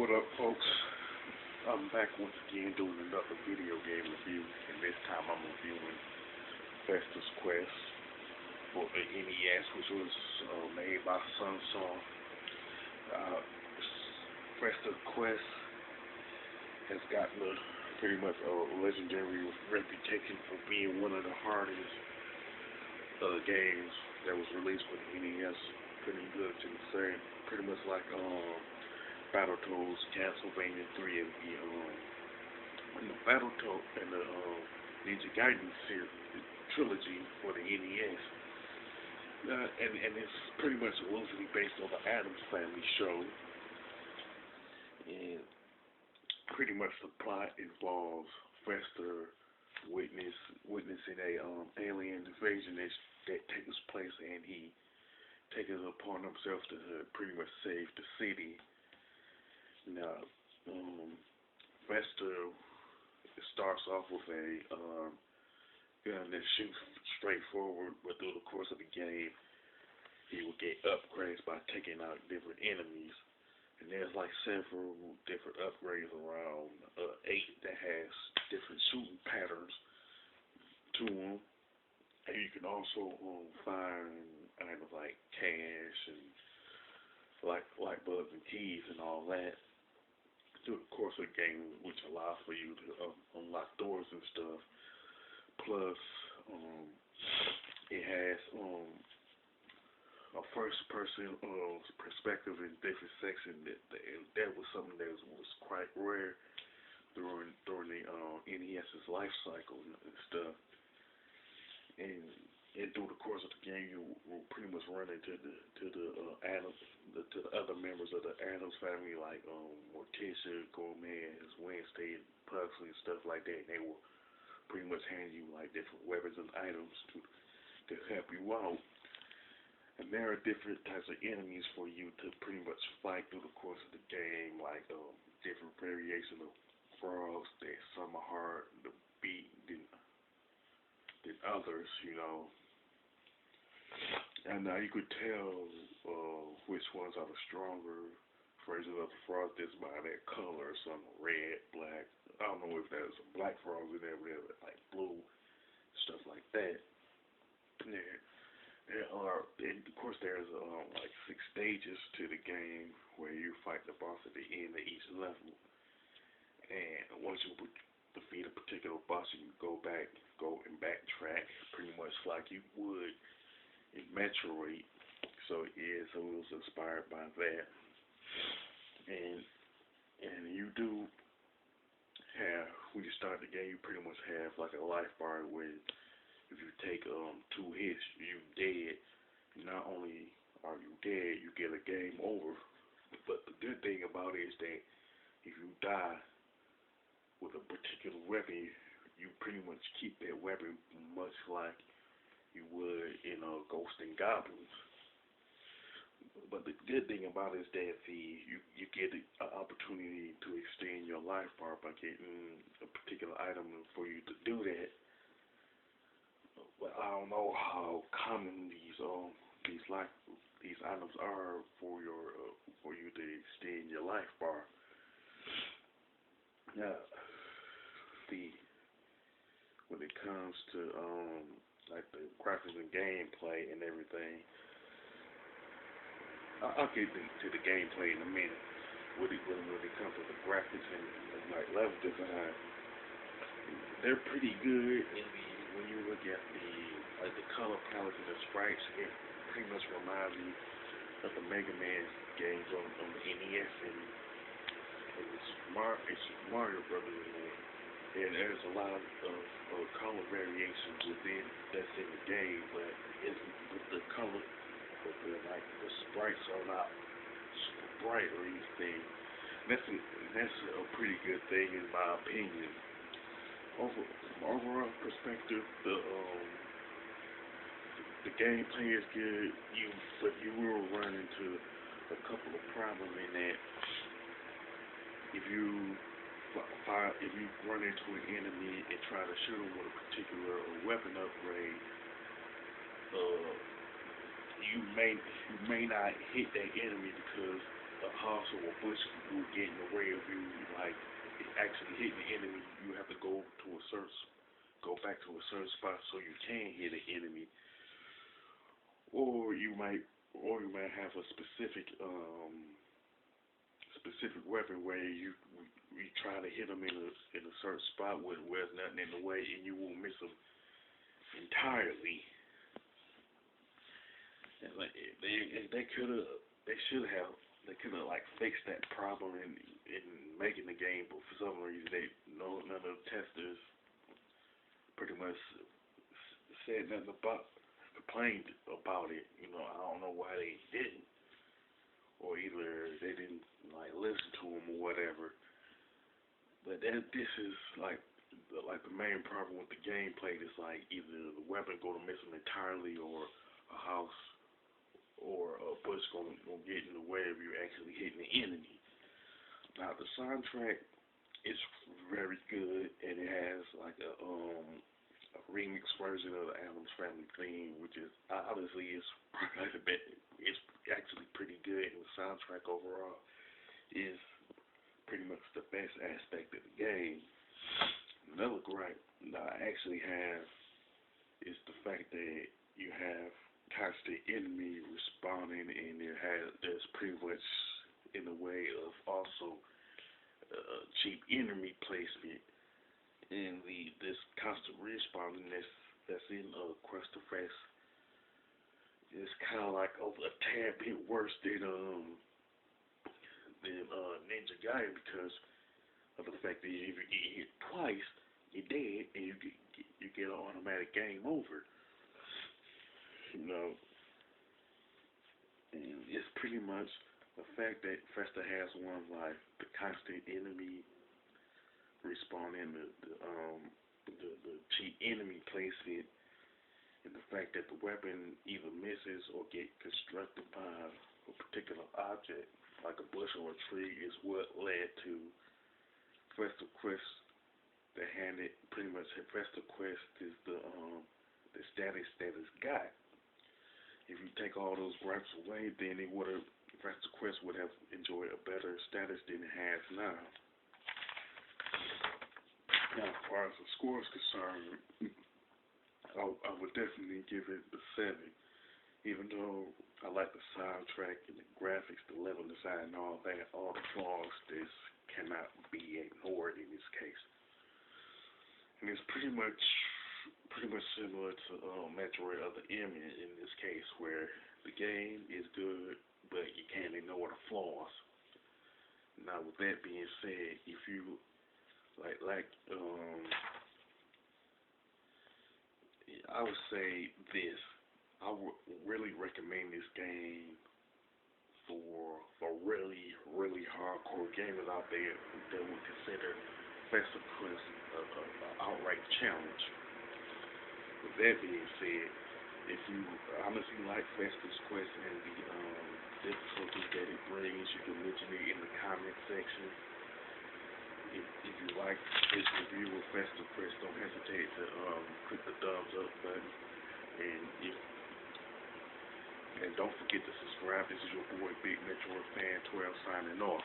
What up, folks? I'm back once again doing another video game review, and this time I'm reviewing Festus Quest for the NES, which was made by Sunsoft. Uh, Festus Quest has gotten pretty much a legendary reputation for being one of the hardest games that was released for the NES. Pretty good to say, pretty much like Battletoads, Castlevania 3, and the Battletoad and the Ninja Gaiden trilogy for the NES. And it's pretty much loosely based on the Addams Family show. And pretty much the plot involves Fester witnessing a alien invasion that takes place, and he takes it upon himself to pretty much save the city. Now, Fester starts off with a gun that shoots straight forward, but through the course of the game, he will get upgrades by taking out different enemies. And there's like several different upgrades around 8 that has different shooting patterns to them. And you can also find items like cash and like bugs and keys and all that through the course of the game, which allows for you to unlock doors and stuff. Plus, it has a first-person perspective in different sections. That was something that was quite rare during the NES's life cycle and stuff. And through the course of the game, you will pretty much run into the other members of the Addams family, like Morticia, Gomez, Wednesday, Pugsley, and stuff like that. And they will pretty much hand you like different weapons and items to help you out. And there are different types of enemies for you to pretty much fight through the course of the game, like different variations of frogs that some are hard to beat than others, you know. And now you could tell which ones are the stronger versions of the frog just by their color. Some red, black. I don't know if there's black frogs in there, but like blue, stuff like that. There are, and of course, there's like 6 stages to the game where you fight the boss at the end of each level. And once you defeat a particular boss, you can go and backtrack, pretty much like you would in Metroid. So it was inspired by that. And you do have, when you start the game, you pretty much have like a life bar where if you take 2 hits, you dead. Not only are you dead, you get a game over. But the good thing about it is that if you die with a particular weapon, you pretty much keep that weapon much like you would in Ghosts and Goblins. But the good thing about it is that you get an opportunity to extend your life bar by getting a particular item for you to do that. But I don't know how common these items are for you to extend your life bar. Now, when it comes to like the graphics and gameplay and everything, I'll get to the gameplay in a minute. When it comes to the graphics and like level design, they're pretty good. When you look at the color palette and the sprites, it pretty much reminds me of the Mega Man games on the NES, and it's Mario Brothers in there. And there's a lot of color variations that's in the game, but it's with the color, but the sprites are not super bright or anything. That's a pretty good thing in my opinion. From overall perspective, the gameplay is good. But you will run into a couple of problems in that if you run into an enemy and try to shoot them with a particular weapon upgrade, you may not hit that enemy because of how also a bush will get in the way of you, like actually hitting the enemy. You have to go back to a certain spot so you can hit an enemy, or you might have a specific weapon where you try to hit them in a certain spot where there's nothing in the way, and you won't miss them entirely. And like they could have like fixed that problem in making the game, but for some reason none of the testers pretty much said nothing about complained about it. I don't know why they didn't, or either they didn't like listen to them or whatever. But this is like the main problem with the gameplay is like either the weapon going to miss them entirely, or a house or a bush going to get in the way of you actually hitting the enemy. Now the soundtrack is very good, and it has like a remix version of the Addams Family theme, which is obviously is probably the best. It's actually pretty good, and the soundtrack overall is pretty much the best aspect of the game. Another gripe that I actually have is the fact that you have constant enemy respawning, and there's pretty much in the way of also cheap enemy placement, and this constant respawning that's in Quest of Fest is kind of like a tad bit worse than Ninja Gaiden, because of the fact that if you get hit twice, you're dead, and you get an automatic game over. You know, and it's pretty much the fact that Festa has one life, the constant enemy respawning, the cheap enemy placement, and the fact that the weapon either misses or get constructed by a particular object, like a bush or a tree, is what led to Festa Quest. Pretty much Festa Quest is the status that it's got. If you take all those gripes away, then Festa Quest would have enjoyed a better status than it has now. Now, as far as the score is concerned, I would definitely give it a 7. Even though I like the soundtrack and the graphics, the level design, and all that, all the flaws, this cannot be ignored in this case. And it's pretty much similar to Metroid Other M in this case, where the game is good, but you can't ignore the flaws. Now, with that being said, if you I would say this. I would really recommend this game for really, really hardcore gamers out there that would consider Festa Quest an outright challenge. With that being said, if you honestly like Festa's Quest and the difficulties that it brings, you can mention it in the comment section. If you like this review of Festa Quest, don't hesitate to click the thumbs up button, and don't forget to subscribe. This is your boy Big Metroid Fan 12 signing off.